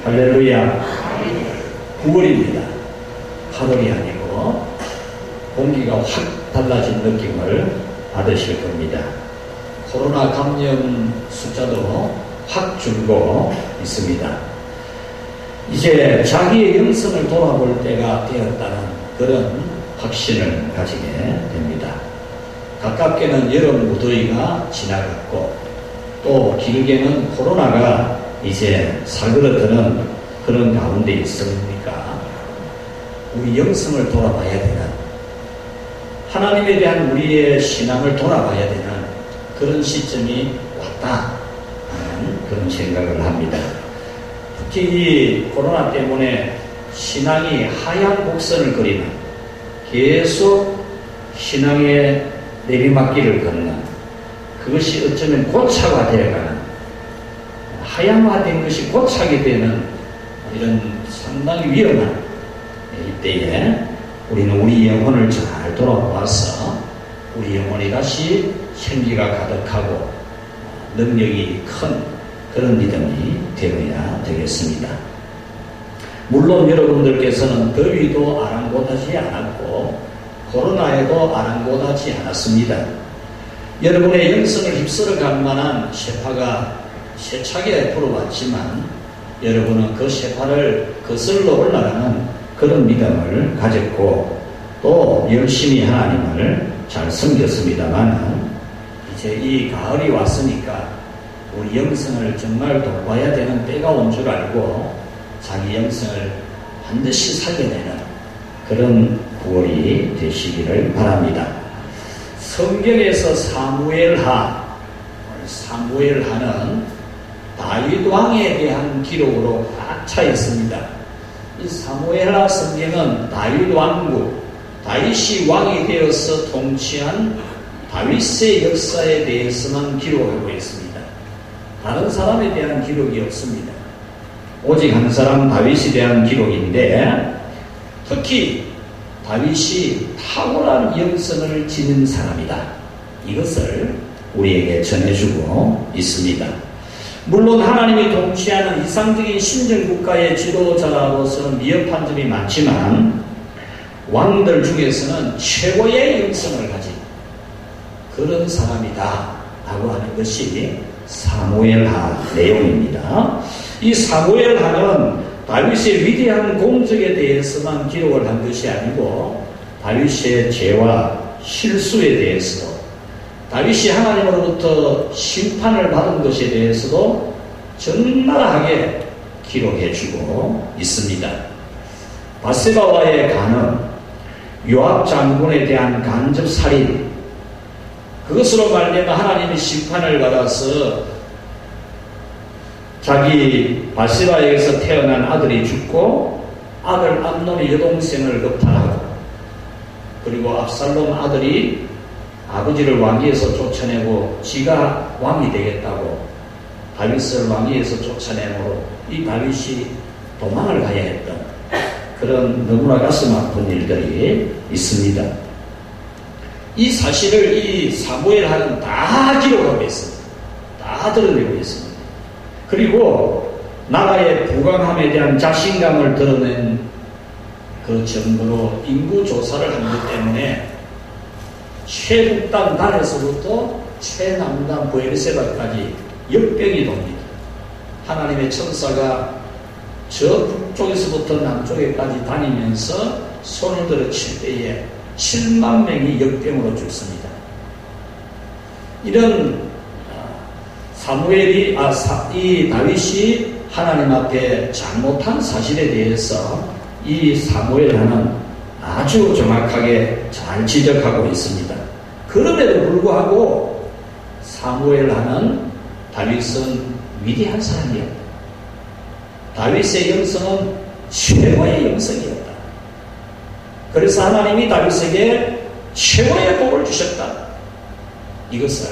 할렐루야. 9월입니다. 8월이 아니고 공기가 확 달라진 느낌을 받으실 겁니다. 코로나 감염 숫자도 확 줄고 있습니다. 이제 자기의 영성을 돌아볼 때가 되었다는 그런 확신을 가지게 됩니다. 가깝게는 여름 무더위가 지나갔고 또 길게는 코로나가 이제 사그러드는 그런 가운데 있으니까 우리 영성을 돌아봐야 되는, 하나님에 대한 우리의 신앙을 돌아봐야 되는 그런 시점이 왔다 하는 그런 생각을 합니다. 특히 이 코로나 때문에 신앙이 하향 곡선을 그리는, 계속 신앙의 내리막길을 걷는, 그것이 어쩌면 고차가 되어가는, 하향화된 것이 고차게 되는 이런 상당히 위험한 이때에 우리는 우리 영혼을 잘 돌아보아서 우리 영혼이 다시 생기가 가득하고 능력이 큰 그런 믿음이 되어야 되겠습니다. 물론 여러분들께서는 더위도 아랑곳하지 않았고 코로나에도 아랑곳하지 않았습니다. 여러분의 영성을 휩쓸어 갈 만한 쇠파가 세차게 불어왔지만 여러분은 그 쇠파를 거슬러 올라가는 그런 믿음을 가졌고 또 열심히 하나님을 잘 섬겼습니다만, 이제 이 가을이 왔으니까 우리 영성을 정말 돌봐야 되는 때가 온 줄 알고 자기 영성을 반드시 살려내는 그런 9월이 되시기를 바랍니다. 성경에서 사무엘하는 다윗 왕에 대한 기록으로 꽉 차 있습니다. 이 사무엘하 성경은 다윗 왕국, 다윗이 왕이 되어서 통치한 다윗의 역사에 대해서만 기록하고 있습니다. 다른 사람에 대한 기록이 없습니다. 오직 한 사람 다윗에 대한 기록인데, 특히 다윗이 탁월한 영성을 지닌 사람이다, 이것을 우리에게 전해주고 있습니다. 물론 하나님이 통치하는 이상적인 신정국가의 지도자로서는 미흡한 점이 많지만 왕들 중에서는 최고의 영성을 가진 그런 사람이다 라고 하는 것이 사무엘하 내용입니다. 이 사무엘하는 다윗의 위대한 공적에 대해서만 기록을 한 것이 아니고 다윗의 죄와 실수에 대해서도, 다윗이 하나님으로부터 심판을 받은 것에 대해서도 적나라하게 기록해주고 있습니다. 바세바와의 간음, 요압 장군에 대한 간접살인, 그것으로 말미암아 하나님이 심판을 받아서 자기 바세바에게서 태어난 아들이 죽고 아들 암논의 여동생을 겁탈하고, 그리고 압살롬 아들이 아버지를 왕위에서 쫓아내고 지가 왕이 되겠다고 다윗을 왕위에서 쫓아내므로 이 다윗이 도망을 가야 했던 그런 너무나 가슴 아픈 일들이 있습니다. 이 사실을 이 사무엘하는 다 기록하고 있습니다. 다 드러내고 있습니다. 그리고 나라의 부강함에 대한 자신감을 드러낸 그 정도로 인구 조사를 한 것 때문에 최북단 단에서부터 최남단 부에르세바까지 역병이 돕니다. 하나님의 천사가 저 북쪽에서부터 남쪽에까지 다니면서 손을 들어 칠 때에 7만 명이 역병으로 죽습니다. 이런 이 다윗이 하나님 앞에 잘못한 사실에 대해서 이 사무엘하는 아주 정확하게 잘 지적하고 있습니다. 그럼에도 불구하고 사무엘하는 다윗은 위대한 사람이었다. 다윗의 영성은 최고의 영성이었다. 그래서 하나님이 다윗에게 최고의 복을 주셨다. 이것을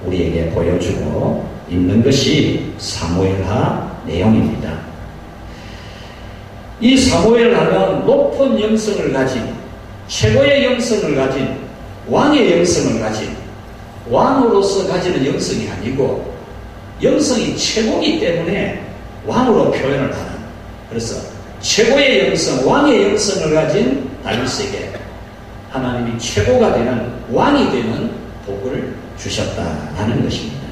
우리에게 보여주고 있는 것이 사무엘하 내용입니다. 이 사무엘하는 높은 영성을 가진, 최고의 영성을 가진, 왕의 영성을 가진, 왕으로서 가지는 영성이 아니고 영성이 최고이기 때문에 왕으로 표현을 하는, 그래서 최고의 영성, 왕의 영성을 가진 다윗에게 하나님이 최고가 되는 왕이 되는 복을 주셨다라는 것입니다.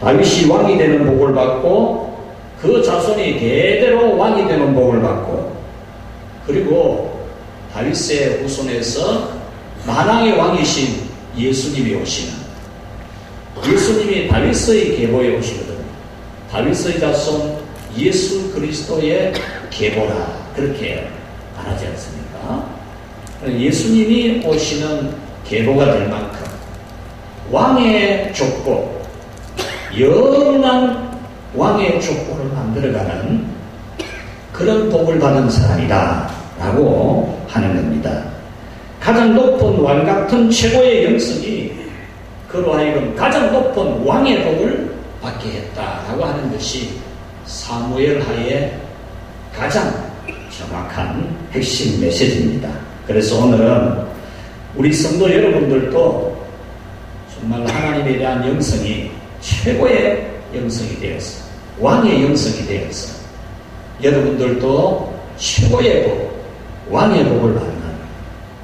다윗이 왕이 되는 복을 받고 그 자손이 대대로 왕이 되는 복을 받고, 그리고 다윗의 후손에서 만왕의 왕이신 예수님이 오시는, 예수님이 다윗의 계보에 오시거든요. 다윗의 자손 예수 그리스도의 계보라, 그렇게 말하지 않습니까? 예수님이 오시는 계보가 될 만큼 왕의 족보, 영원한 왕의 족보를 만들어가는 그런 복을 받은 사람이다 라고 하는 겁니다. 가장 높은 왕 같은 최고의 영성이 그로 하여금 가장 높은 왕의 복을 받게 했다라고 하는 것이 사무엘 하의 가장 정확한 핵심 메시지입니다. 그래서 오늘은 우리 성도 여러분들도 정말 하나님에 대한 영성이 최고의 영성이 되어서, 왕의 영성이 되어서 여러분들도 최고의 복, 왕의 복을 받는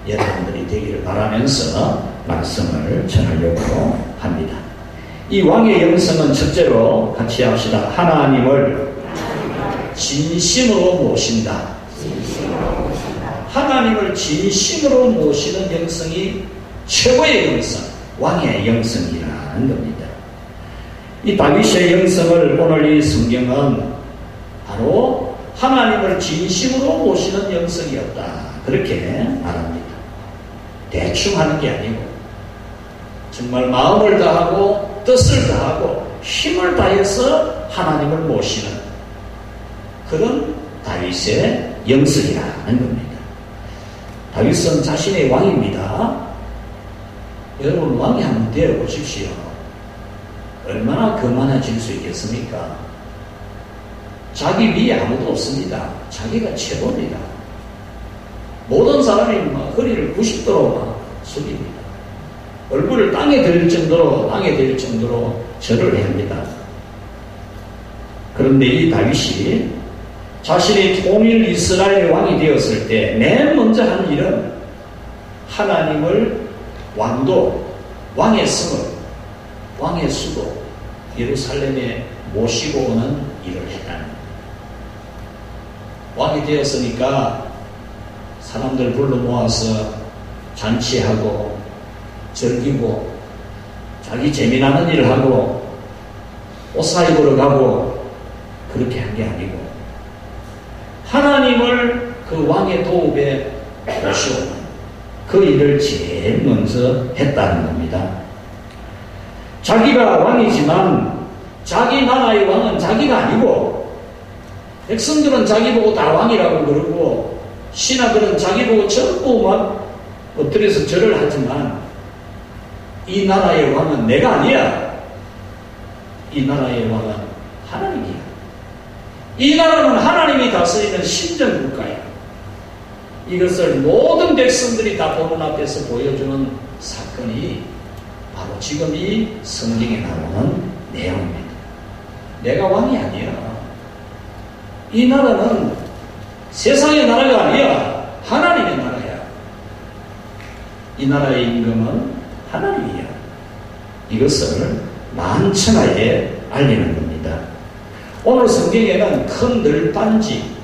여러분들이 되기를 바라면서 말씀을 전하려고 합니다. 이 왕의 영성은 첫째로 같이 합시다. 하나님을 진심으로 모신다. 하나님을 진심으로 모시는 영성이 최고의 영성, 왕의 영성이라는 겁니다. 이 다윗의 영성을 오늘 이 성경은 바로 하나님을 진심으로 모시는 영성이었다, 그렇게 말합니다. 대충 하는 게 아니고 정말 마음을 다하고 뜻을 다하고 힘을 다해서 하나님을 모시는 그런 다윗의 영성이라는 겁니다. 다윗은 자신의 왕입니다. 여러분, 왕이 한번 되어보십시오. 얼마나 거만해질 수 있겠습니까? 자기 위에 아무도 없습니다. 자기가 최고입니다. 모든 사람이 막 허리를 90도로 막 숙입니다. 얼굴을 땅에 댈 정도로 절을 해야 합니다. 그런데 이 다윗이 자신이 통일 이스라엘 왕이 되었을 때 맨 먼저 하는 일은 하나님을 왕도, 왕의 성을, 왕의 수도 예루살렘에 모시고 오는 일을 했다는 거예요. 왕이 되었으니까 사람들 불러 모아서 잔치하고 즐기고 자기 재미나는 일을 하고 옷 사입으러 가고 그렇게 한 게 아니고 하나님을 그 왕의 도읍에 모시오는 그 일을 제일 먼저 했다는 겁니다. 자기가 왕이지만 자기 나라의 왕은 자기가 아니고 백성들은 자기 보고 다 왕이라고 그러고 신하들은 자기 보고 전부 막 엎드려서 절을 하지만 이 나라의 왕은 내가 아니야. 이 나라의 왕은 하나님이야. 이 나라는 하나님이 다스리는 신정국가야. 이것을 모든 백성들이 다 보는 앞에서 보여주는 사건이 바로 지금 이 성경에 나오는 내용입니다. 내가 왕이 아니야. 이 나라는 세상의 나라가 아니야. 하나님의 나라야. 이 나라의 임금은 하나님이야. 이것을 만천하에 알리는 겁니다. 오늘 성경에는 큰 늘반지,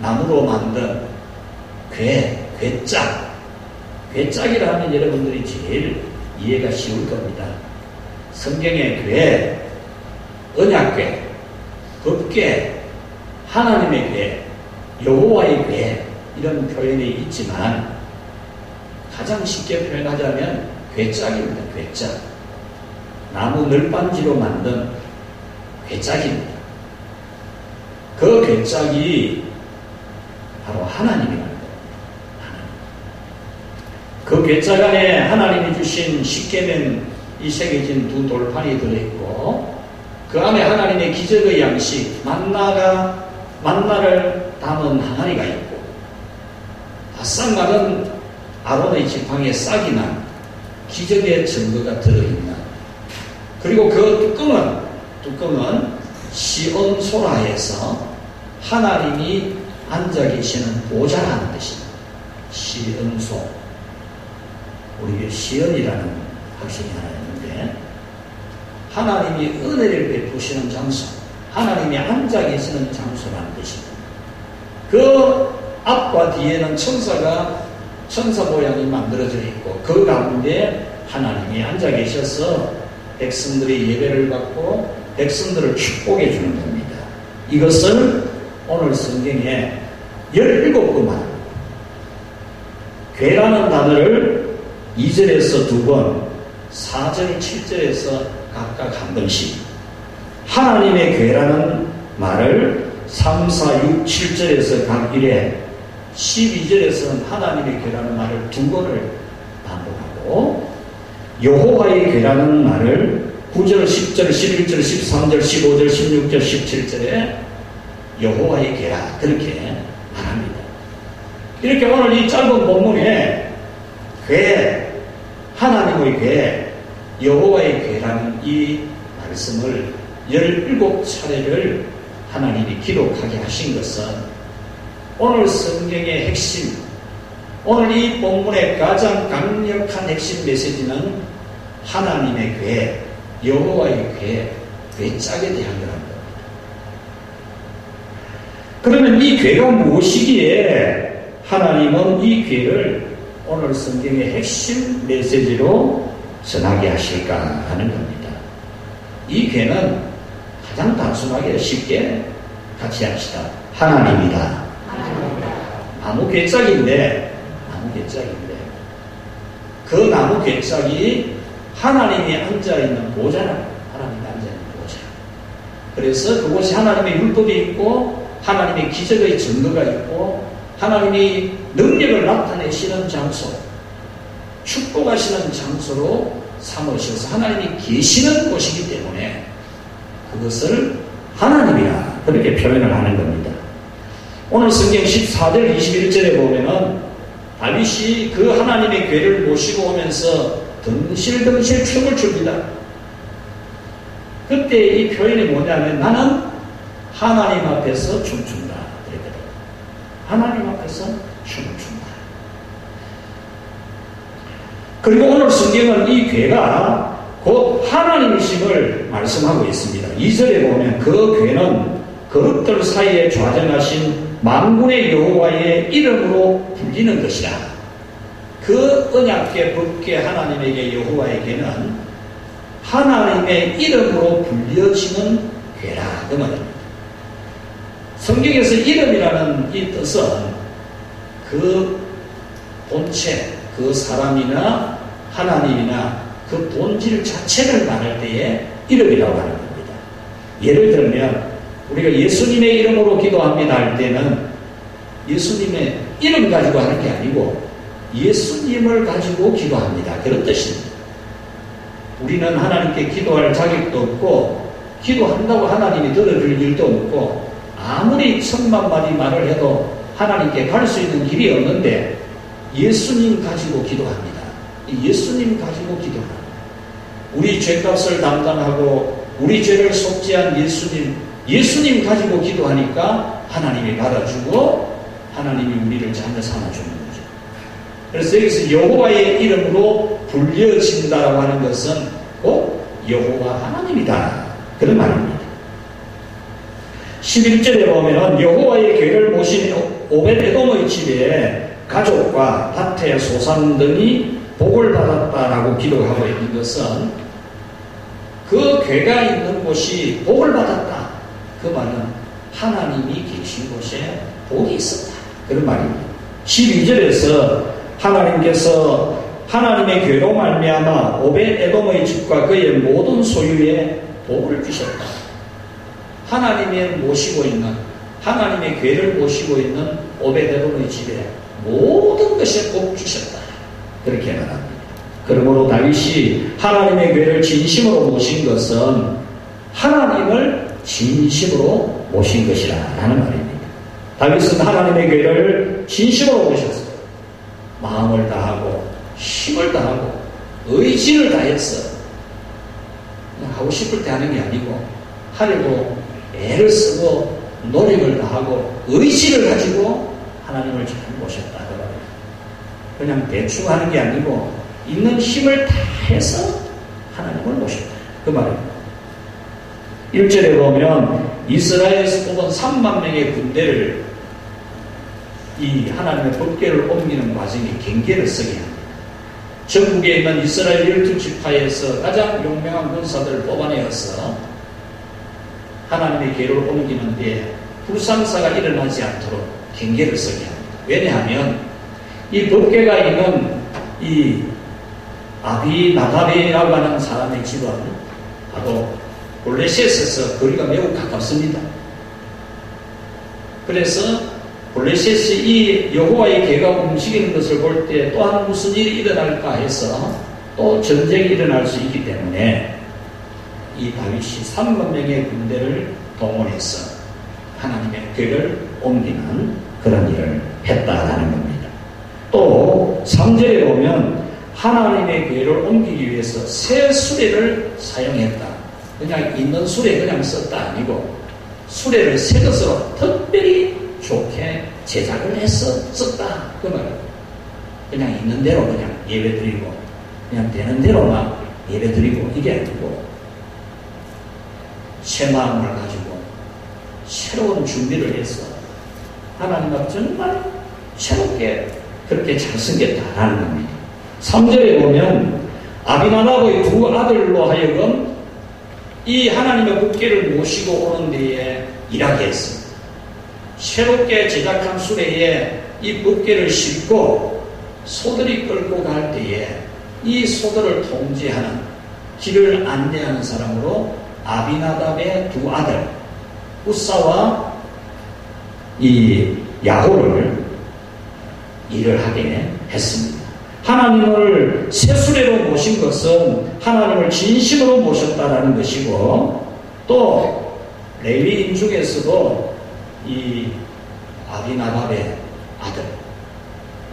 나무로 만든 괴짝, 괴짝이라 하면 여러분들이 제일 이해가 쉬울 겁니다. 성경의 괴, 언약괴, 법괴, 하나님의 괴, 여호와의 괴 이런 표현이 있지만 가장 쉽게 표현하자면 괴짝입니다. 괴짝. 나무 늘반지로 만든 괴짝입니다. 그 괴짝이 바로 하나님이라는 거예요. 그 괴짝 안에 하나님이 주신 십계명 이 새겨진 두 돌판이 들어있고 그 안에 하나님의 기적의 양식 만나를 담은 항아리가 있고 바싹 마른 아론의 지팡이에 싹이 난 기적의 증거가 들어있는, 그리고 그 뚜껑은 시온소라에서 하나님이 앉아 계시는 보좌라는 뜻입니다. 시온소. 우리 시온이라는 학생이 하나 있는데, 하나님이 은혜를 베푸시는 장소, 하나님이 앉아 계시는 장소라는 뜻입니다. 그 앞과 뒤에는 천사 모양이 만들어져 있고, 그 가운데 하나님이 앉아 계셔서 백성들이 예배를 받고 백성들을 축복해 주는 겁니다. 이것을 오늘 성경에 17번 괴라는 단어를 2절에서 2번, 4절, 7절에서 각각 한 번씩, 하나님의 괴라는 말을 3, 4, 6, 7절에서 각 1회, 12절에서는 하나님의 괴라는 말을 2번을 반복하고, 여호와의 괴라는 말을 9절, 10절, 11절, 13절, 15절, 16절, 17절에 여호와의 괴라 그렇게 말합니다. 이렇게 오늘 이 짧은 본문에 괴, 하나님의 괴, 여호와의 괴라는 이 말씀을 17차례를 하나님이 기록하게 하신 것은 오늘 성경의 핵심, 오늘 이 본문의 가장 강력한 핵심 메시지는 하나님의 괴, 여호와의 괴, 괴짝에 대한 거랍니다. 그러면 이 괴가 무엇이기에 하나님은 이 괴를 오늘 성경의 핵심 메시지로 전하게 하실까 하는 겁니다. 이 괴는 가장 단순하게 쉽게 같이 합시다. 하나님이다. 나무 괴짝인데 그 나무 괴짝이 하나님이 앉아있는 보좌라는, 하나님이 앉아있는 보좌. 그래서 그곳이 하나님의 율법이 있고 하나님의 기적의 증거가 있고 하나님이 능력을 나타내시는 장소, 축복하시는 장소로 삼으셔서 하나님이 계시는 곳이기 때문에 그것을 하나님이라 그렇게 표현을 하는 겁니다. 오늘 성경 14절 21절에 보면은 다윗이 그 하나님의 괴를 모시고 오면서 덩실덩실 춤을 춥니다. 그때 이 표현이 뭐냐면 나는 하나님 앞에서 춤춘다 그랬거든요. 하나님 앞에서 춤을 춘다. 그리고 오늘 성경은 이 괴가 곧 하나님이심을 말씀하고 있습니다. 2절에 보면 그 괴는 그릇들 사이에 좌정하신 만군의 여호와의 이름으로 불리는 것이라. 그 언약궤 법궤 하나님에게 여호와에게는 하나님의 이름으로 불려지는 괴라 그 말입니다. 성경에서 이름이라는 이 뜻은 그 본체, 그 사람이나 하나님이나 그 본질 자체를 말할 때에 이름이라고 하는 겁니다. 예를 들면 우리가 예수님의 이름으로 기도합니다 할 때는 예수님의 이름 가지고 하는 게 아니고 예수님을 가지고 기도합니다. 그런 뜻입니다. 우리는 하나님께 기도할 자격도 없고 기도한다고 하나님이 들어줄 일도 없고 아무리 1000만 말을 해도 하나님께 갈 수 있는 길이 없는데 예수님 가지고 기도합니다. 예수님 가지고 기도합니다. 우리 죄값을 담당하고 우리 죄를 속죄한 예수님 가지고 기도하니까 하나님이 받아주고 하나님이 우리를 자녀 삼아주는 거죠. 그래서 여기서 여호와의 이름으로 불려진다라고 하는 것은 곧 여호와 하나님이다 그런 말입니다. 11절에 보면 여호와의 궤를 모신 오벳에돔의 집에 가족과 밭의 소산 등이 복을 받았다라고 기록하고 있는 것은 그 궤가 있는 곳이 복을 받았다. 그 말은 하나님이 계신 곳에 복이 있었다. 그런 말입니다. 12절에서 하나님께서 하나님의 궤로 말미암아 오벳에돔의 집과 그의 모든 소유에 복을 주셨다. 하나님의 모시고 있는 하나님의 궤를 모시고 있는 오벳에돔의 집에 모든 것에 복 주셨다. 그렇게 말합니다. 그러므로 다윗이 하나님의 궤를 진심으로 모신 것은 하나님을 진심으로 모신 것이라 하는 말입니다. 다윗은 하나님의 궤를 진심으로 모셨어요. 마음을 다하고 힘을 다하고 의지를 다했어. 그냥 하고 싶을 때 하는 게 아니고 하려고 애를 쓰고 노력을 다하고 의지를 가지고 하나님을 잘 모셨다. 그냥 대충 하는 게 아니고 있는 힘을 다해서 하나님을 모셨다. 그 말입니다. 1절에 보면 이스라엘에서 뽑은 3만 명의 군대를 이 하나님의 법궤를 옮기는 과정에 경계를 서게 합니다. 전국에 있는 이스라엘 12지파에서 가장 용맹한 군사들을 뽑아내어서 하나님의 궤를 옮기는데 불상사가 일어나지 않도록 경계를 서게 합니다. 왜냐하면 이 법궤가 있는 이 아비나답이라고 하는 사람의 집은 바로 블레셋에서 거리가 매우 가깝습니다. 그래서 블레셋이 이 여호와의 궤가 움직이는 것을 볼 때 또한 무슨 일이 일어날까 해서 또 전쟁이 일어날 수 있기 때문에 이 다윗이 3만 명의 군대를 동원해서 하나님의 궤를 옮기는 그런 일을 했다라는 겁니다. 또 3절에 보면 하나님의 궤를 옮기기 위해서 새 수레를 사용했다. 그냥 있는 수레 그냥 썼다 아니고 수레를 새 것으로 특별히 좋게 제작을 해서 썼다. 그 말이에요. 그냥 있는 대로 그냥 예배 드리고 그냥 되는 대로만 예배 드리고 이게 아니고 새 마음을 가지고 새로운 준비를 해서 하나님 앞 정말 새롭게 그렇게 잘 생겼다라는 겁니다. 3절에 보면 아비나답의 두 아들로 하여금 이 하나님의 법궤를 모시고 오는 데에 일하게 했습니다. 새롭게 제작한 수레에 이 법궤를 싣고 소들이 끌고 갈 때에 이 소들을 통제하는 길을 안내하는 사람으로 아비나답의 두 아들 우사와 이 야홀을 일을 하게 했습니다. 하나님을 새 수레로 모신 것은 하나님을 진심으로 모셨다라는 것이고 또 레위인 중에서도 이 아비나답의 아들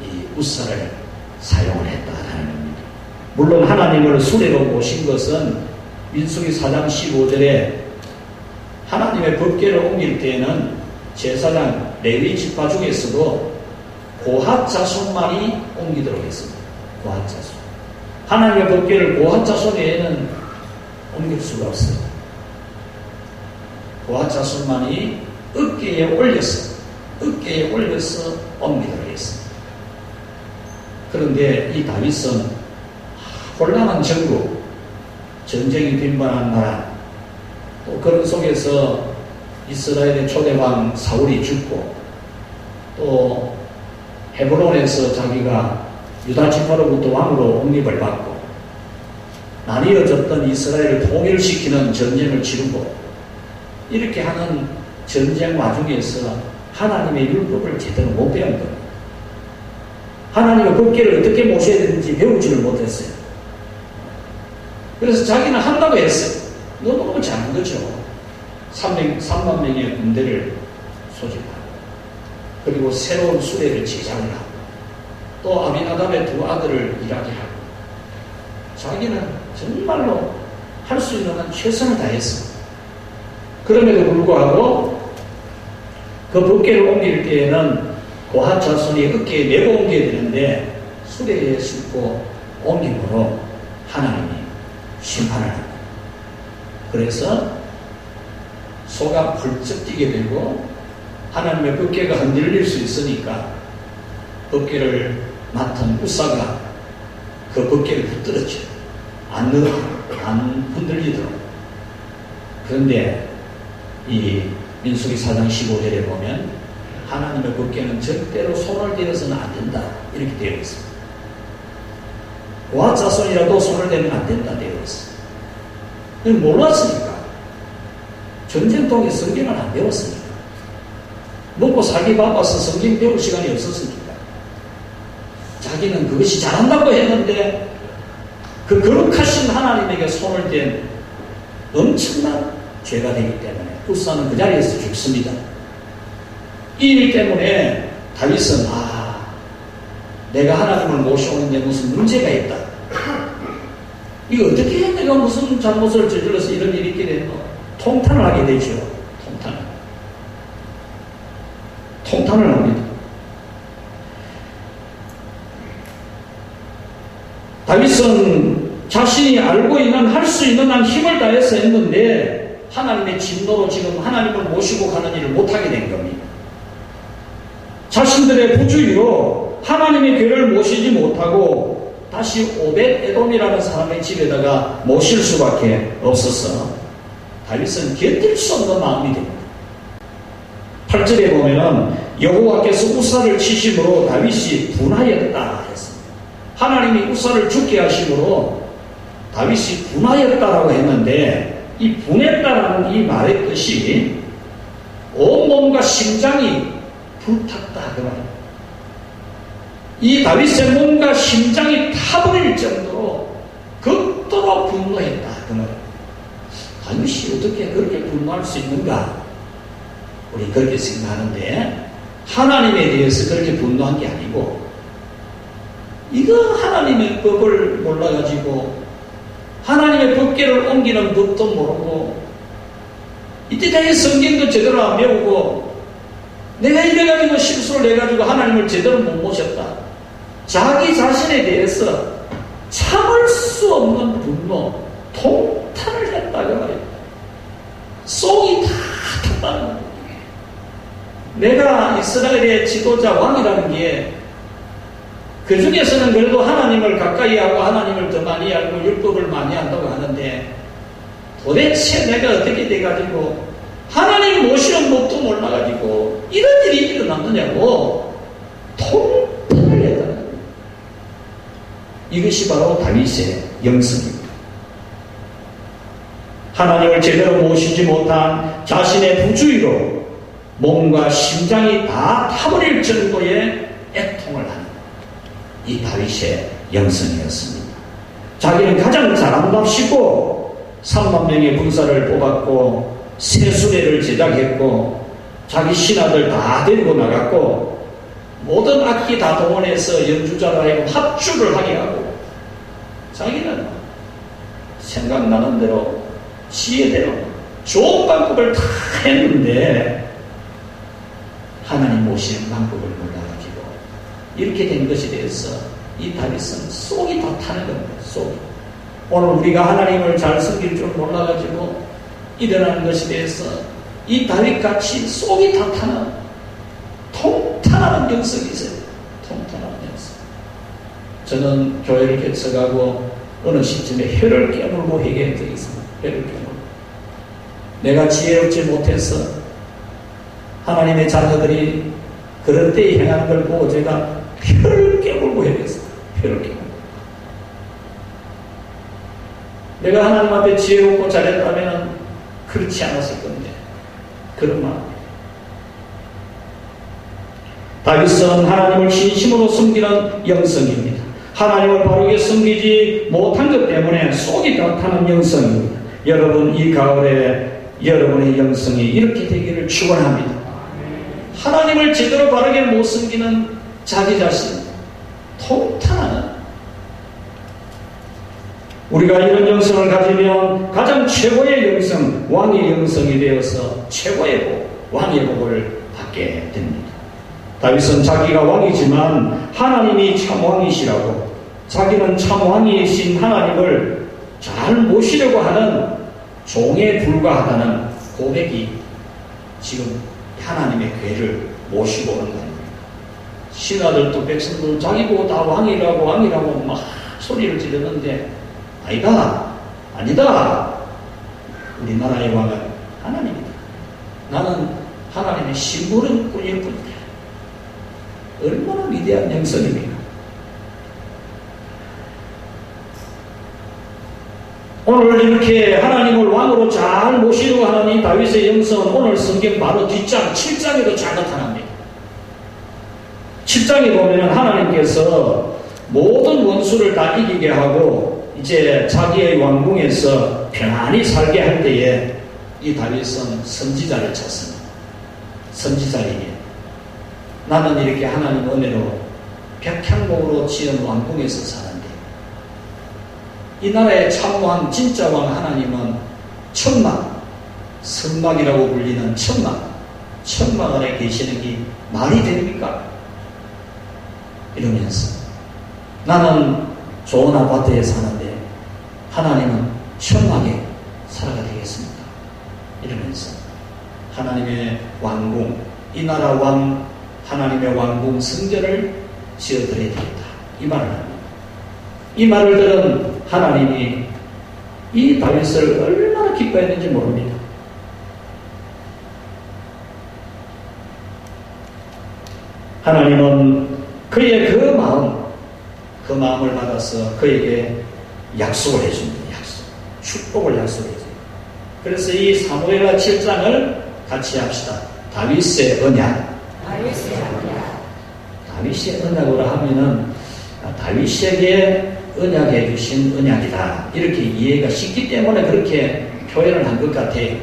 이 우사를 사용을 했다라는 겁니다. 물론 하나님을 수레로 모신 것은 민수기 4장 15절에 하나님의 법궤를 옮길 때에는 제사장 레위 지파 중에서도 고핫 자손만이 옮기도록 했습니다. 고핫 자손. 하나님의 법궤를 고핫 자손 외에는 옮길 수가 없어요. 고핫 자손만이 어깨에 올려서 옮기도록 했습니다. 그런데 이 다윗은 혼란한 전국, 전쟁이 빈번한 나라, 또 그런 속에서 이스라엘의 초대왕 사울이 죽고 또 헤브론에서 자기가 유다 지파로부터 왕으로 옹립을 받고 나뉘어졌던 이스라엘을 통일시키는 전쟁을 치르고 이렇게 하는 전쟁 와중에서 하나님의 율법을 제대로 못 배운 겁니다. 하나님의 법궤를 어떻게 모셔야 되는지 배우지를 못했어요. 그래서 자기는 한다고 했어요. 너무 잘한 거죠. 3만 명의 군대를 소집하고 그리고 새로운 수레를 제작을 하고 또 아비나답의 두 아들을 일하게 하고 자기는 정말로 할 수 있는 한 최선을 다했습니다. 그럼에도 불구하고 그 법궤를 옮길 때에는 고핫 자손이 어깨에 메고 옮겨야 되는데 수레에 싣고 옮김으로 하나님이 심판을 합니다. 그래서 소가 펄쩍 뛰게 되고 하나님의 법궤가 흔들릴 수 있으니까 법궤를 맡은 우사가 그 법궤를 붙들었죠. 안 흔들리도록. 그런데 이 민수기 4장 15절에 보면 하나님의 법궤는 절대로 손을 대어서는 안 된다 이렇게 되어 있습니다. 고핫 자손이라도 손을 대면 안 된다 되어 있습니다. 몰랐으니까 전쟁통에 성경을 안 배웠으니까 먹고 살기 바빠서 성경 배울 시간이 없었으니까 자기는 그것이 잘한다고 했는데 그 거룩하신 하나님에게 손을 댄 엄청난 죄가 되기 때문에 우사는 그 자리에서 죽습니다. 이 일 때문에 다윗은 내가 하나님을 모셔오는데 무슨 문제가 있다. 이거 어떻게 내가 무슨 잘못을 저질러서 이런 일이 있게 되는 거 통탄을 하게 되죠. 통탄을 합니다. 다윗은 자신이 알고 있는 할 수 있는 한 힘을 다해서 했는데 하나님의 진노로 지금 하나님을 모시고 가는 일을 못하게 된 겁니다. 자신들의 부주의로 하나님의 괴를 모시지 못하고 다시 오벳에돔이라는 사람의 집에다가 모실 수밖에 없어서 다윗은 견딜 수 없는 마음이 됩니다. 8절에 보면은 여호와께서 우사를 치심으로 다윗이 분하였다 했습니다. 하나님이 우사를 죽게 하심으로 다윗이 분하였다라고 했는데 이 분했다라는 이 말의 뜻이 온몸과 심장이 불탔다 그 말입니다. 이 다윗의 몸과 심장이 타버릴 정도로 극도로 분노했다 그 말입니다. 다윗이 어떻게 그렇게 분노할 수 있는가? 우리 그렇게 생각하는데 하나님에 대해서 그렇게 분노한 게 아니고 이거 하나님의 법을 몰라가지고 하나님의 법궤를 옮기는 법도 모르고 이때까지 성경도 제대로 안 배우고 내가 이래가지고 실수를 해가지고 하나님을 제대로 못 모셨다. 자기 자신에 대해서 참을 수 없는 분노, 통탄을 했다고 말이에요. 속이 다 탔다는 거예요. 내가 이스라엘의 지도자 왕이라는 게 그 중에서는 그래도 하나님을 가까이 하고 하나님을 더 많이 알고 율법을 많이 한다고 하는데 도대체 내가 어떻게 돼가지고 하나님 모시는 법도 몰라가지고 이런 일이 일어났느냐고 통탄을 했다는 거예요. 이것이 바로 다윗의 영성입니다. 하나님을 제대로 모시지 못한 자신의 부주의로 몸과 심장이 다 타버릴 정도의 애통을 하는 이 다윗의 영성이었습니다. 자기는 가장 잘한답시고 3만 명의 군사를 뽑았고 세수대를 제작했고 자기 신하들 다 데리고 나갔고 모든 악기 다 동원해서 연주자로 하여금 합주를 하게 하고 자기는 생각나는 대로 지혜대로 좋은 방법을 다 했는데 하나님 모시는 방법을 몰라가지고 이렇게 된 것에 대해서 이 다윗은 속이 다 타는 겁니다. 속이. 오늘 우리가 하나님을 잘 섬길 줄 몰라가지고 일어나는 것에 대해서 이 다윗같이 속이 다 타는 통탄하는 영성이 있어요. 통탄하는 영성. 저는 교회를 개척하고 어느 시점에 혀를 깨물고 회개한 적이 있습니다. 혀를 깨물고 내가 지혜롭지 못해서 하나님의 자녀들이 그런 때에 행하는 걸 보고 제가 혀를 깨물고 회개했어요. 혀를 깨물고 내가 하나님 앞에 지혜롭고 잘했다면 그렇지 않았을 건데 그런 마음. 다윗은 하나님을 진심으로 섬기는 영성입니다. 하나님을 바르게 섬기지 못한 것 때문에 속이 다 타는 영성입니다. 여러분 이 가을에 여러분의 영성이 이렇게 되기를 축원합니다. 하나님을 제대로 바르게 못 섬기는 자기 자신 통탄하는 우리가 이런 영성을 가지면 가장 최고의 영성, 왕의 영성이 되어서 최고의 왕의 복을 받게 됩니다. 다윗은 자기가 왕이지만 하나님이 참 왕이시라고 자기는 참 왕이신 하나님을 잘 모시려고 하는 종에 불과하다는 고백이 지금 하나님의 궤를 모시고 오는 겁니다. 신하들도 백성들도 자기 보고 다 왕이라고 막 소리를 지르는데 아니다. 우리나라의 왕은 하나님이다. 나는 하나님의 심부름 꾼일 뿐이다. 얼마나 위대한 영성입니까? 오늘 이렇게 하나님을 왕으로 잘 모시려고 하는 이 다윗의 영성은 오늘 성경 바로 뒷장 7장에도 잘 나타납니다. 7장에 보면 하나님께서 모든 원수를 다 이기게 하고 이제 자기의 왕궁에서 편안히 살게 할 때에 이 다윗은 선지자를 찾습니다. 선지자에게 나는 이렇게 하나님 은혜로 백향목으로 지은 왕궁에서 사는데 이 나라의 참왕 진짜 왕 하나님은 천막, 선막이라고 불리는 천막, 천막 안에 계시는 게 말이 됩니까? 이러면서 나는 좋은 아파트에 사는데 하나님은 천막에 살아가 되겠습니까? 이러면서 하나님의 왕궁, 이 나라 왕 하나님의 왕궁 성전을 지어드려야 되겠다, 이 말을 합니다. 이 말을 들은 하나님이 이 다윗을 얼마나 기뻐했는지 모릅니다. 하나님은 그의 그 마음을 받아서 그에게 약속을 해줍니다. 축복을 약속해줘요. 그래서 이 사무엘하 7장을 같이 합시다. 다윗의 언약. 다윗의 언약으로 하면은 다윗에게 언약해 주신 언약이다, 이렇게 이해가 쉽기 때문에 그렇게 표현을 한 것 같아요.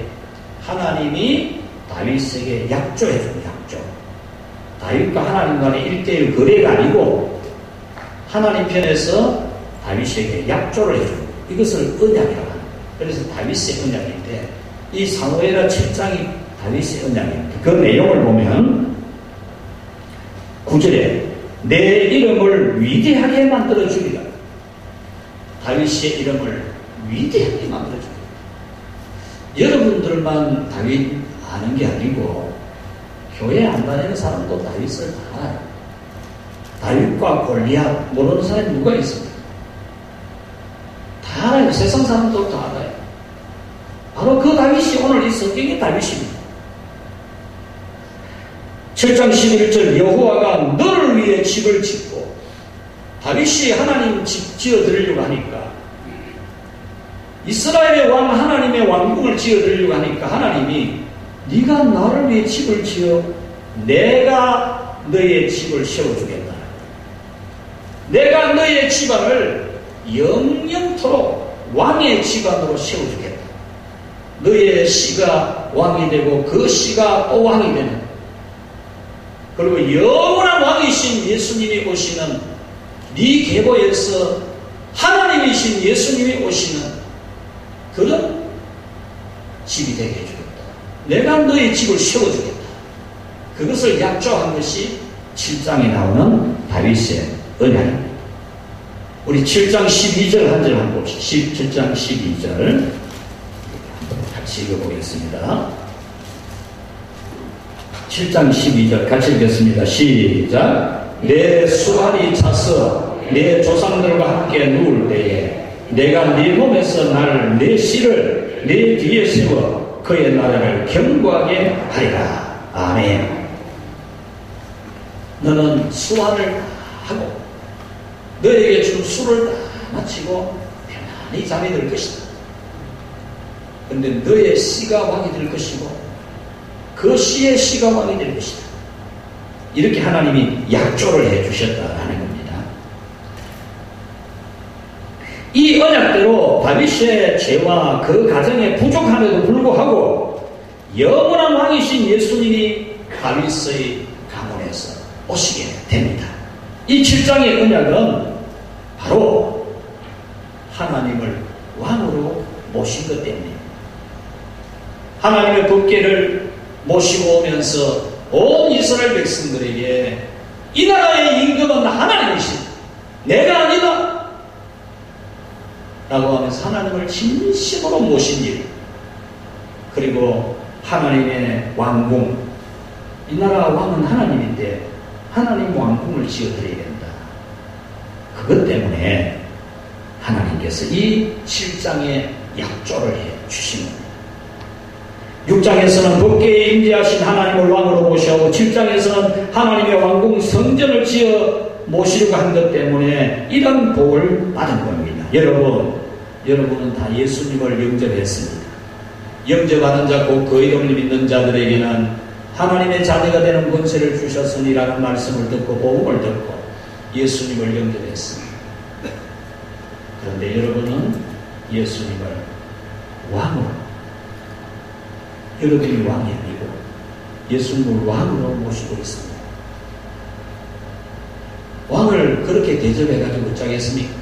하나님이 다윗에게 약조해 줍니다. 약조. 다윗과 하나님 간의 1:1 거래가 아니고 하나님 편에서 다윗에게 약조를 해줍니다. 이것을 언약이라고 합니다. 그래서 다윗의 언약인데 이 사무엘하 7장이 다윗의 언약입니다. 그 내용을 보면 9절에 내 이름을 위대하게 만들어 주리라. 다윗의 이름을 위대하게 만들어 주리라. 여러분들만 다윗 아는 게 아니고 교회 안 다니는 사람도 다윗을 다 알아요. 다윗과 골리앗 모르는 사람이 누가 있습니까? 다 알아요. 세상 사람도 다 알아요. 바로 그 다윗이 오늘 이 성경의 다윗입니다. 7장 11절 여호와가 너를 위해 집을 짓고, 다윗이 하나님 집 지어드리려고 하니까, 이스라엘의 왕 하나님의 왕궁을 지어드리려고 하니까 하나님이 네가 나를 위해 집을 지어 내가 너의 집을 세워주겠다. 내가 너의 집안을 영영토록 왕의 집안으로 세워주겠다. 너의 씨가 왕이 되고 그 씨가 또 왕이 되는, 그리고 영원한 왕이신 예수님이 오시는, 네 계보에서 하나님이신 예수님이 오시는 그런 집이 되게 해주겠다. 내가 너의 집을 세워주겠다. 그것을 약조한 것이 7장에 나오는 다윗의 언약입니다. 우리 7장 12절 한 절 한번 봅시다. 7장 12절 같이 읽어보겠습니다. 7장 12절 같이 읽겠습니다. 시작. 내 수발이 차서 내 조상들과 함께 누울 때에 내가 네 몸에서 날 내 씨를 내 뒤에 세워 그의 나라를 견고하게 하리라. 아멘. 너는 수완을 하고 너에게 준 수를 다 마치고 편안히 잠이 들 것이다. 그런데 너의 씨가 왕이 될 것이고 그 씨의 씨가 왕이 될 것이다. 이렇게 하나님이 약조를 해 주셨다라는 겁니다. 이 언약대로 다윗의 죄와 그 가정의 부족함에도 불구하고 영원한 왕이신 예수님이 다윗의 가문에서 오시게 됩니다. 이 7장의 언약은 바로 하나님을 왕으로 모신 것 때문입니다. 하나님의 법궤를 모시고 오면서 온 이스라엘 백성들에게 이 나라의 임금은 하나님이시다, 내가 아니다 라고 하면서 하나님을 진심으로 모신 일, 그리고 하나님의 왕궁, 이 나라 왕은 하나님인데 하나님 왕궁을 지어드려야 된다. 그것 때문에 하나님께서 이 7장에 약조를 해 주신 겁니다. 6장에서는 법궤에 임재하신 하나님을 왕으로 모셔오고 7장에서는 하나님의 왕궁 성전을 지어 모시려고 한 것 때문에 이런 복을 받은 겁니다. 여러분은 다 예수님을 영접했습니다. 영접하는 자 곧 그 이름을 믿는 자들에게는 하나님의 자녀가 되는 권세를 주셨으니라는 말씀을 듣고 복음을 듣고 예수님을 영접했습니다. 그런데 여러분은 예수님을 왕으로, 여러분이 왕이 아니고 예수님을 왕으로 모시고 있습니다. 왕을 그렇게 대접해가지고 어쩌겠습니까?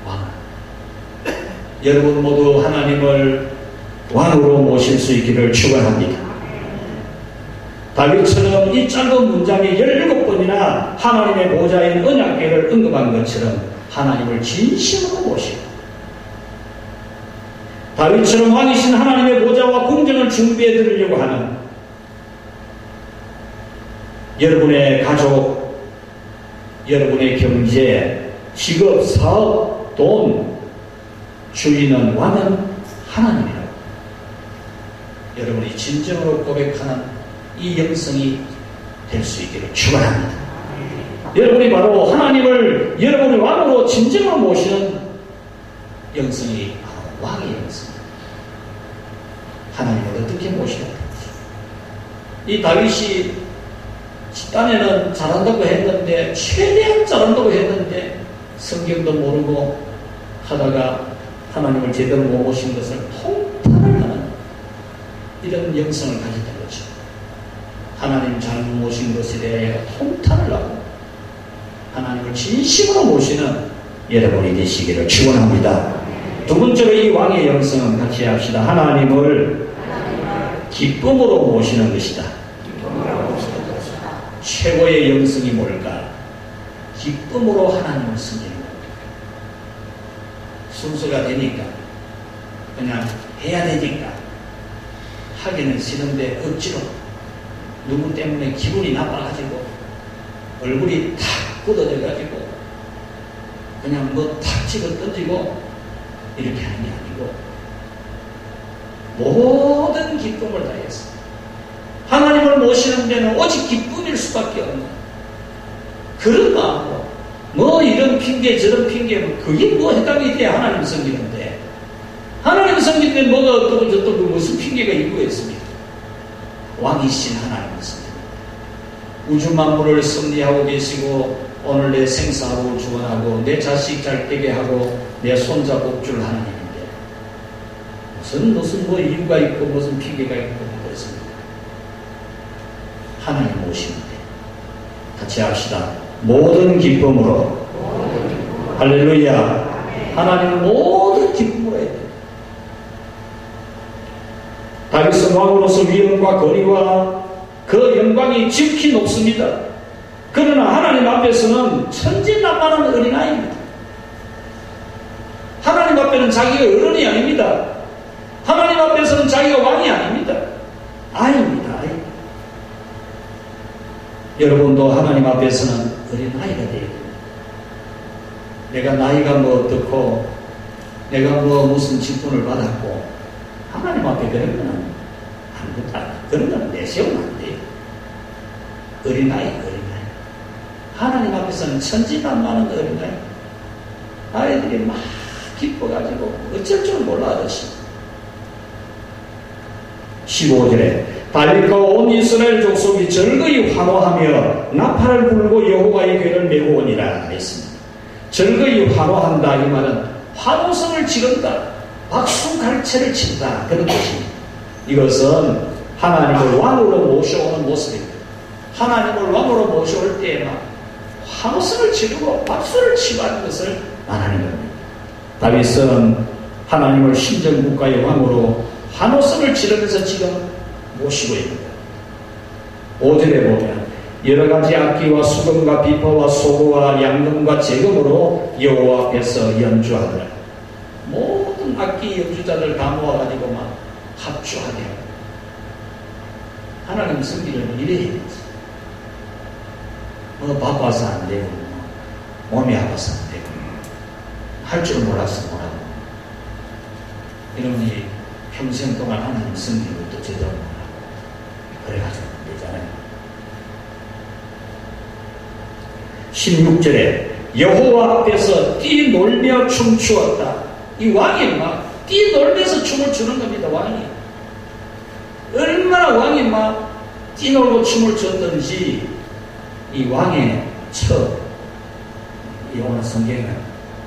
왕을. 여러분 모두 하나님을 왕으로 모실 수 있기를 축원합니다. 다윗처럼 이 짧은 문장에 17번이나 하나님의 보좌인 언약궤를 언급한 것처럼 하나님을 진심으로 모시고 다윗처럼 왕이신 하나님의 보좌와 궁전을 준비해 드리려고 하는 여러분의 가족, 여러분의 경제, 직업, 사업, 돈, 주인은 왕은 하나님이라고 여러분이 진정으로 고백하는 이 영성이 될 수 있기를 축원합니다. 여러분이 바로 하나님을 여러분의 왕으로 진정으로 모시는 영성이 바로 왕의 영성입니다. 하나님을 어떻게 모셔야 되는지. 이 다윗이 딴에는 잘한다고 했는데 최대한 잘한다고 했는데 성경도 모르고 하다가 하나님을 제대로 못 모신 것을 통탄을 하는 이런 영성을 가졌던 거죠. 하나님 잘못 모신 것에 대하여 통탄을 하고 하나님을 진심으로 모시는 여러분이 되시기를 축원합니다. 두 번째로 이 왕의 영성은 같이 합시다. 하나님을 기쁨으로 모시는 것이다. 최고의 영성이 뭘까? 기쁨으로 하나님을 섬기는 것. 순서가 되니까 그냥 해야 되니까 하기는 싫은데 억지로 누구 때문에 기분이 나빠가지고 얼굴이 탁 굳어져가지고 그냥 뭐 탁 집어 던지고 이렇게 하는 게 아니고 모든 기쁨을 다해서 하나님을 모시는 데는 오직 기쁨일 수밖에 없는 그런 마음으로 뭐 이런 핑계 저런 핑계 그게 뭐 해당이 돼. 하나님 섬기는데 하나님 섬기는데 뭐가 어떻고 저떻고 무슨 핑계가 있고 있습니까? 왕이신 하나님을 섬깁니다. 우주 만물을 섭리하고 계시고 오늘 내 생사를 주관하고 내 자식 잘 되게 하고 내 손자 복줄 하나님인데 무슨 뭐 이유가 있고 무슨 핑계가 있고 뭐 있습니까? 하나님 모시는데 같이 합시다. 모든 기쁨으로 할렐루야. 하나님은 모든 기쁨으로 해야 돼. 다윗은 왕으로서 위엄과 거리와 그 영광이 지극히 높습니다. 그러나 하나님 앞에서는 천진난만한 어린아이입니다. 하나님 앞에는 자기가 어른이 아닙니다. 하나님 앞에서는 자기가 왕이 아닙니다. 아이입니다. 아이. 여러분도 하나님 앞에서는 어린아이가 되어야 됩니다. 내가 나이가 뭐 어떻고 내가 뭐 무슨 직분을 받았고 하나님 앞에 그런 거는 아무것도 안 해. 그런 거는 내세우면 안 돼요. 어린아이. 하나님 앞에서는 천진난만한 어린아이. 아이들이 막 기뻐가지고 어쩔 줄 몰라 하듯이. 15절에 다윗과 온 이스라엘 족속이 즐거이 환호하며 나팔을 불고 여호와의 궤를 메고 오니라 했습니다. 즐거이 환호한다 이 말은 환호성을 지른다, 박수갈채를 친다 그런 뜻입니다. 이것은 하나님을 왕으로 모셔오는 모습입니다. 하나님을 왕으로 모셔올 때에만 환호성을 지르고 박수를 치고 하는 것을 말하는 겁니다. 다윗은 하나님을 신정국가의 왕으로 환호성을 지르면서 지금 모시고 있습니다. 5절에 보면 여러 가지 악기와 수금과 비파와 소고와 양금과 재금으로 여호와 앞에서 연주하더라. 모든 악기 연주자들 다 모아가지고 막 합주하게 하고 하나님 섬기려면 이래야 되지. 뭐 바빠서 안 되고 몸이 아파서 안 되고 할 줄 몰라서 뭐라고 이러니 평생 동안 하나님 섬기는 것도 제대로 못하고 그래가지고 안 되잖아요. 16절에 여호와 앞에서 뛰놀며 춤추었다. 이 왕이 막 뛰놀면서 춤을 추는 겁니다. 왕이 얼마나 왕이 막 뛰놀고 춤을 췄는지 이 왕의 이 오늘 성경은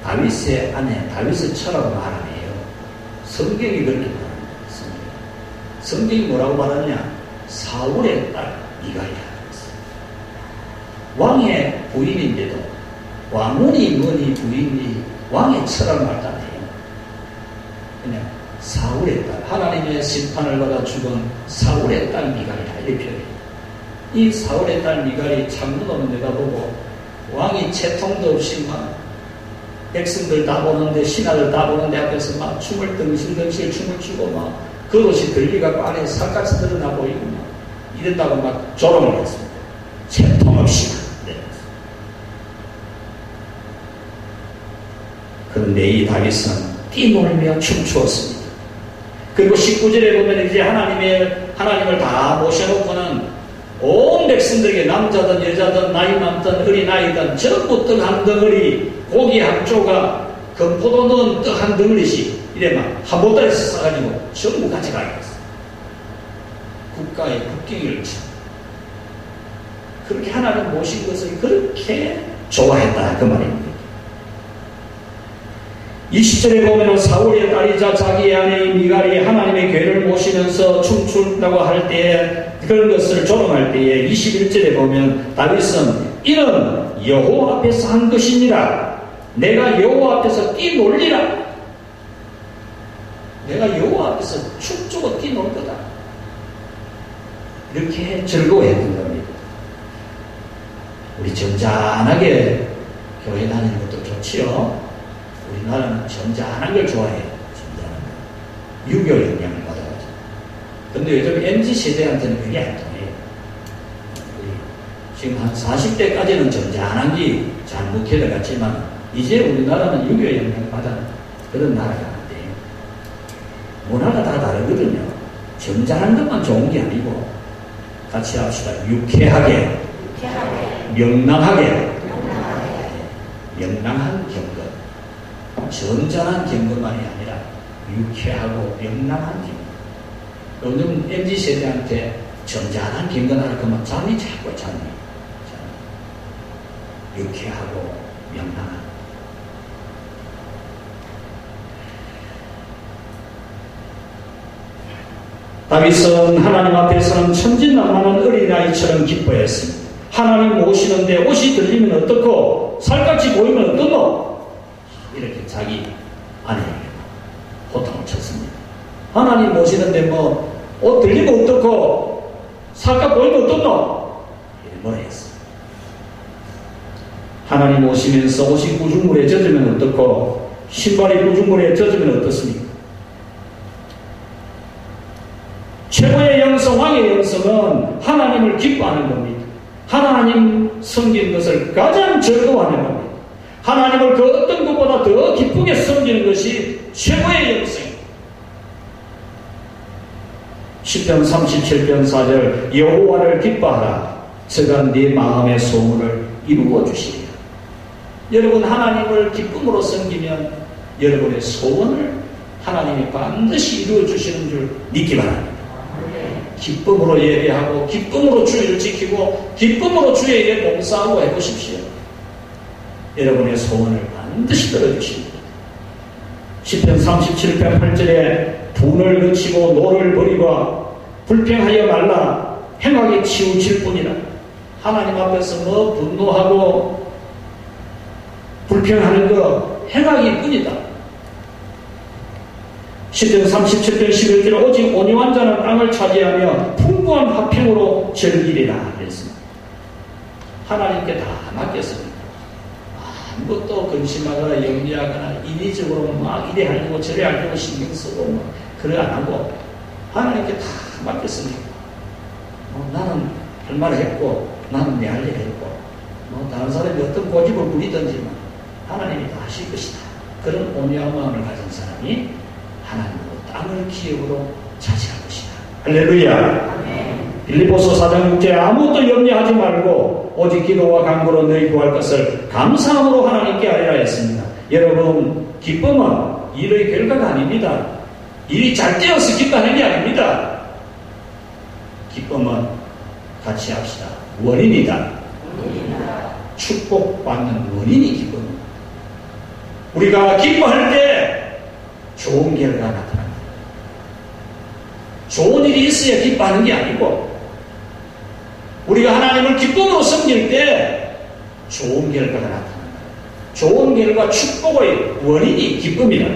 다윗의 아내 다윗의 처라고 말하네요. 성경이 그렇게 말합니다. 성경이 뭐라고 말하느냐? 사울의 딸 미갈이라. 왕의 부인인데도 왕문이 뭐니 부인이 왕의 처라고 말하네요. 그냥 사울의 딸, 하나님의 심판을 받아 죽은 사울의 딸 미갈이라 이렇게 표현해요. 이 사울의 딸 미갈이 창문으로 내다보고 왕이 채통도 없이 막 백성들 다 보는데 신하들 다 보는데 앞에서 막 춤을 덩실덩실 춤을 추고 막 그것이 들리가 안에 살갗이 드러나 보이고 막 이랬다고 막 조롱을 했습니다. 채통 없이. 네. 그런데 이 다윗은 뛰놀며 춤추었습니다. 그리고 19절에 보면 이제 하나님을 다 모셔놓고는 온 백성들에게 남자든 여자든 나이 많든 어린아이든 전부 떡 한 덩어리 고기 한 조각 건포도 넣은 떡 한 덩어리씩 이래 막 한 보따리에서 싸가지고 전부 가져가게 했어요. 국가의 국경을 쳐. 그렇게 하나님 모신 것을 그렇게 좋아했다 그 말입니다. 20절에 보면 사울의 딸이자 자기의 아내인 미갈이 하나님의 궤를 모시면서 춤춘다고 할 때에 그런 것을 조롱할 때에 21절에 보면 다윗은 이는 여호와 앞에서 한 것이니라. 내가 여호와 앞에서 뛰놀리라. 내가 여호와 앞에서 춤추고 뛰놀 거다. 이렇게 즐거워했던 겁니다. 우리 점잖하게 교회 다니는 것도 좋지요. 우리나라는 점잖한 걸 좋아해요. 점잖한 거. 유교 영향을 받아가지고. 근데 요즘 MZ세대한테는 그게 안 통해요. 지금 한 40대까지는 점잖한 게 잘 못 해나갔지만 이제 우리나라는 유교 영향을 받아 그런 나라가 안 돼요. 문화가 다 다르거든요. 점잖한 것만 좋은 게 아니고 같이 합시다. 유쾌하게, 명랑하게, 명랑한 경건. 점잖한 경건만이 아니라 유쾌하고 명랑한 경건. 요즘 MZ세대한테 점잖한 경건하라 그러면 잠이 자꾸 잠이. 유쾌하고 명랑한. 다윗은 하나님 앞에서는 천진난만한 어린아이처럼 기뻐했습니다. 하나님 모시는데 옷이 들리면 어떻고 살갗이 보이면 어떻노? 이렇게 자기 아내에게 호통을 쳤습니다. 하나님 모시는데 뭐 옷 들리면 어떻고 살갗 보이면 어떻노? 이렇게 뭐라 했어. 하나님 오시면서 옷이 구중물에 젖으면 어떻고 신발이 구중물에 젖으면 어떻습니까? 최고의 영성, 왕의 영성은 하나님을 기뻐하는 겁니다. 하나님 섬기는 것을 가장 즐거워하는 겁니다. 하나님을 그 어떤 것보다 더 기쁘게 섬기는 것이 최고의 영성입니다. 10편 37편 4절 여호와를 기뻐하라. 저가 네 마음의 소원을 이루어 주시리라. 여러분 하나님을 기쁨으로 섬기면 여러분의 소원을 하나님이 반드시 이루어 주시는 줄 믿기 바랍니다. 기쁨으로 예배하고 기쁨으로 주일을 지키고 기쁨으로 주의 일에 봉사하고 해보십시오. 여러분의 소원을 반드시 들어주십니다. 10편 37편 8절에 분을 그치고 노를 버리고 불평하여 말라 행하게 치우칠 뿐이라. 하나님 앞에서 뭐 분노하고 불평하는 거 행하기 뿐이다. 10편 37편 11절 오직 온유한 자는 땅을 차지하며 풍부한 화평으로 즐기리라 그랬습니다. 하나님께 다 맡겼습니다. 아무것도 근심하거나 염려하거나 인위적으로 막 이래 하려고 저래 하려고 신경 쓰고 막 그래 안 하고 하나님께 다 맡겼습니다. 나는 할 말을 했고 나는 내 할 일을 했고 다른 사람이 어떤 고집을 부리든지 하나님이 다 하실 것이다. 그런 온유한 마음을 가진 사람이 하나님으로 땅을 기업으로 차지할 것이다. 할렐루야. 빌립보서 4장 6절에 아무것도 염려하지 말고 오직 기도와 간구로 너희 구할 것을 감사함으로 하나님께 아뢰라 했습니다. 여러분 기쁨은 일의 결과가 아닙니다. 일이 잘 되어서 기뻐하는 게 아닙니다. 기쁨은 같이 합시다. 원인이다. 축복받는 원인이 기쁨입니다. 우리가 기뻐할 때 좋은 결과가 나타납니다. 좋은 일이 있어야 기뻐하는 게 아니고 우리가 하나님을 기쁨으로 섬길 때 좋은 결과가 나타납니다. 좋은 결과 축복의 원인이 기쁨이다.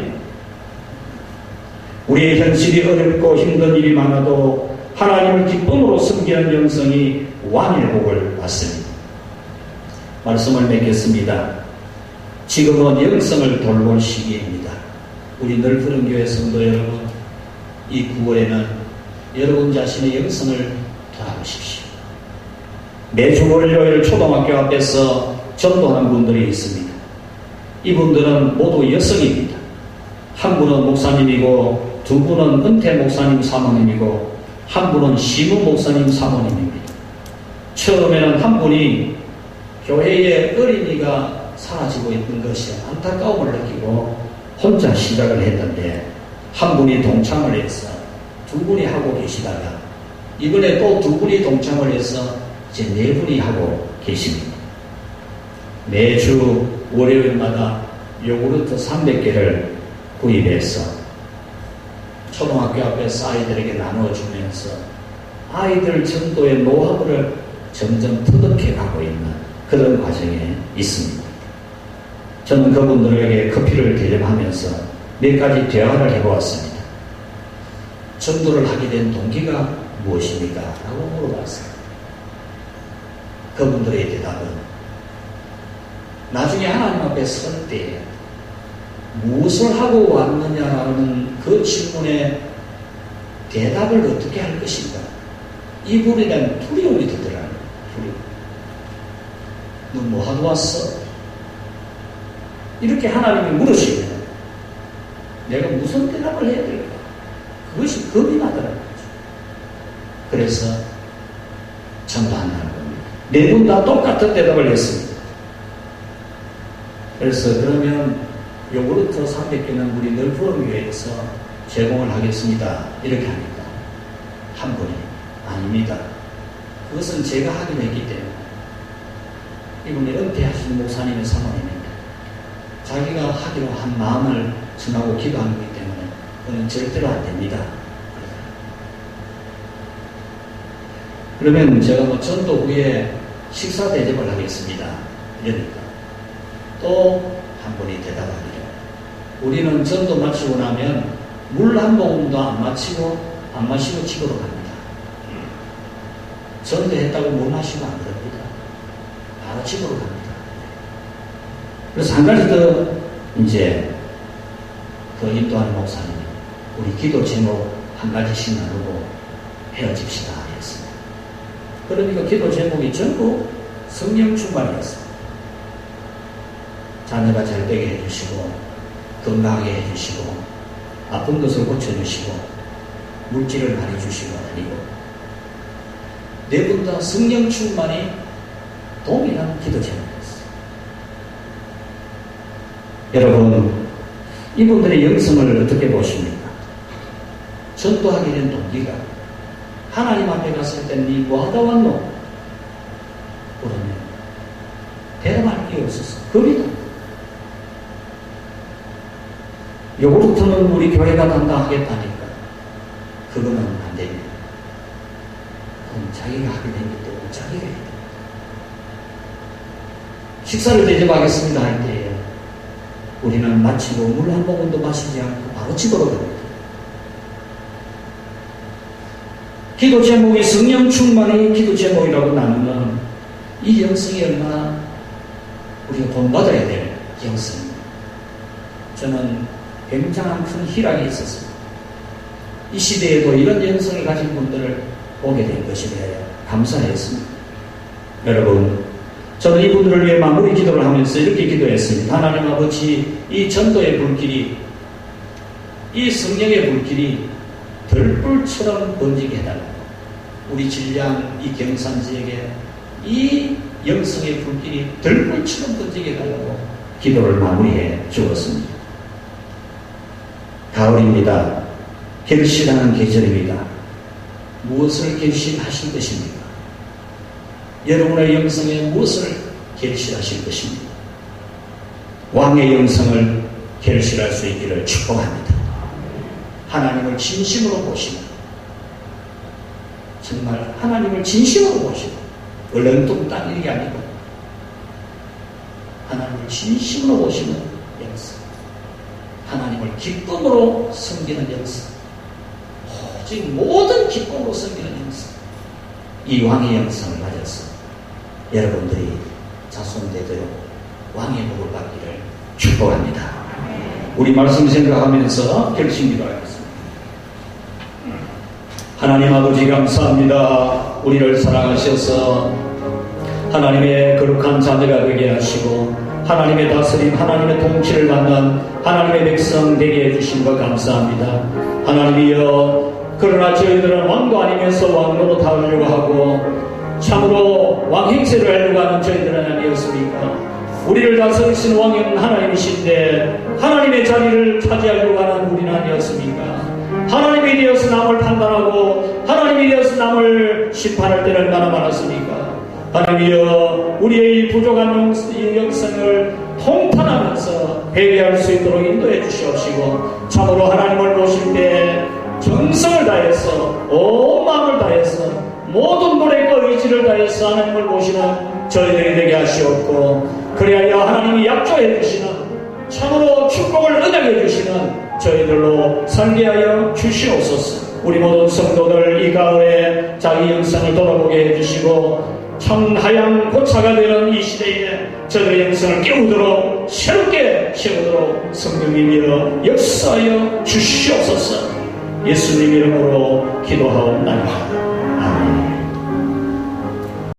우리의 현실이 어렵고 힘든 일이 많아도 하나님을 기쁨으로 섬기는 영성이 왕의 복을 받습니다. 말씀을 맺겠습니다. 지금은 영성을 돌볼 시기입니다. 우리 넓은 교회 성도 여러분, 이 9월에는 여러분 자신의 영성을 돌아보십시오. 매주 월요일 초등학교 앞에서 전도하는 분들이 있습니다. 이분들은 모두 여성입니다. 한 분은 목사님이고, 두 분은 은퇴 목사님 사모님이고, 한 분은 시무 목사님 사모님입니다. 처음에는 한 분이 교회의 어린이가 사라지고 있는 것에 안타까움을 느끼고 혼자 시작을 했는데, 한 분이 동참을 해서 두 분이 하고 계시다가 이번에 또 두 분이 동참을 해서 이제 네 분이 하고 계십니다. 매주 월요일마다 요구르트 300개를 구입해서 초등학교 앞에서 아이들에게 나누어주면서 아이들 전도의 노하우를 점점 터득해 가고 있는 그런 과정에 있습니다. 저는 그분들에게 커피를 대접하면서 몇 가지 대화를 해보았습니다. 전도를 하게 된 동기가 무엇입니까? 라고 물어봤어요. 그분들의 대답은 나중에 하나님 앞에 설 때 무엇을 하고 왔느냐라는 그 질문에 대답을 어떻게 할 것인가? 이 부분에 대한 두려움이 들더라고요. 두려움. 너 뭐 하고 왔어? 이렇게 하나님이 물으시면 내가 무슨 대답을 해야 될까? 그것이 겁이 나더라고요. 그래서 전도한다는 겁니다. 네 분 다 똑같은 대답을 했습니다. 그래서 그러면 요구르트 300개는 우리 넓은 교회에서 제공을 하겠습니다. 이렇게 합니다. 한 분이 아닙니다. 그것은 제가 하기로 했기 때문에 이분이 은퇴하신 목사님의 사모님입니다. 자기가 하기로 한 마음을 전하고 기도하는 거기 때문에 그건 절대로 안 됩니다. 그러면 제가 뭐 전도 후에 식사 대접을 하겠습니다. 이러니까 또 한 분이 대답하기를 우리는 전도 마치고 나면 물 한 모금도 안 마시고 집으로 갑니다. 전도했다고 물 마시고 안 그럽니다. 바로 집으로 갑니다. 그래서 한 가지 더 이제 그 인도하는 목사님 우리 기도 제목 한 가지씩 나누고 헤어집시다 했습니다. 그러니까 기도 제목이 전부 성령 충만이었습니다. 자녀가 잘 되게 해주시고 건강하게 해주시고 아픈 것을 고쳐주시고 물질을 많이 주시고 아니고 네 분 다 성령 충만이 동일한 기도 제목이었어요. 여러분 이분들의 영성을 어떻게 보십니까? 전도하게 된 동기가 하나님 앞에 갔을 때 니 뭐하다 왔노? 그러면 대답할 게 없었어. 겁이 나. 요구르트는 우리 교회가 담당하겠다니까 그거는 안 됩니다. 그럼 자기가 하게 된 게 또 자기가 해야 돼. 식사를 대접하겠습니다 할 때 우리는 마치고 물 한 모금도 마시지 않고 바로 집으로 갑니다. 기도 제목이 성령 충만의 기도 제목이라고 나누면 이 영성이 얼마나 우리가 본받아야 될 영성입니다. 저는 굉장한 큰 희락이 있었습니다. 이 시대에도 이런 영성을 가진 분들을 보게 된 것에 대하여 감사했습니다. 여러분, 저는 이분들을 위해 마무리 기도를 하면서 이렇게 기도했습니다. 하나님 아버지, 이 전도의 불길이, 이 성령의 불길이 들불처럼 번지게 해달라고 우리 진량 이 경산지에게 이 영성의 불길이 들불처럼 번지게 해달라고 기도를 마무리해 주었습니다. 가을입니다. 결실하는 계절입니다. 무엇을 결실하실 것입니까? 여러분의 영성에 무엇을 결실하실 것입니까? 왕의 영성을 결실할 수 있기를 축복합니다. 하나님을 진심으로 보시고 정말 하나님을 진심으로 보시고 얼렁뚱땅 이게 아니고 하나님을 진심으로 보시는 영성, 하나님을 기쁨으로 섬기는 영성, 오직 모든 기쁨으로 섬기는 영성, 이 왕의 영성을 가져서 여러분들이 자손되도록 왕의 복을 받기를 축복합니다. 우리 말씀 생각하면서 결심기도하겠습니다. 하나님 아버지 감사합니다. 우리를 사랑하셔서 하나님의 거룩한 자녀가 되게 하시고 하나님의 다스림, 하나님의 통치를 받는 하나님의 백성 되게 해주신 것 감사합니다. 하나님이여, 그러나 저희들은 왕도 아니면서 왕노로 다으려고 하고 참으로 왕 행세를 하려고 하는 저희들은 아니었습니까? 우리를 다스리시는 왕은 하나님이신데 하나님의 자리를 차지하려고 하는 우리는 아니었습니까? 하나님이 되어서 남을 판단하고 하나님이 되어서 남을 심판할 때는 얼마나 많았습니까? 하나님이여, 우리의 부족한 영성을 통탄하면서 회개할 수 있도록 인도해 주시옵시고 참으로 하나님을 모실 때 정성을 다해서 온 마음을 다해서 모든 노력과 의지를 다해서 하나님을 모시는 저희들이 되게 하시옵고 그리하여 하나님이 약조해 주시는 참으로 축복을 은혜해 주시는 저희들로 살게 하여 주시옵소서. 우리 모든 성도들 이 가을에 자기 영성을 돌아보게 해주시고 청하양 고차가 되는 이 시대에 저들의 영성을 깨우도록 새롭게 세우도록 성령님이여 역사하여 주시옵소서. 예수님 이름으로 기도하옵나이다.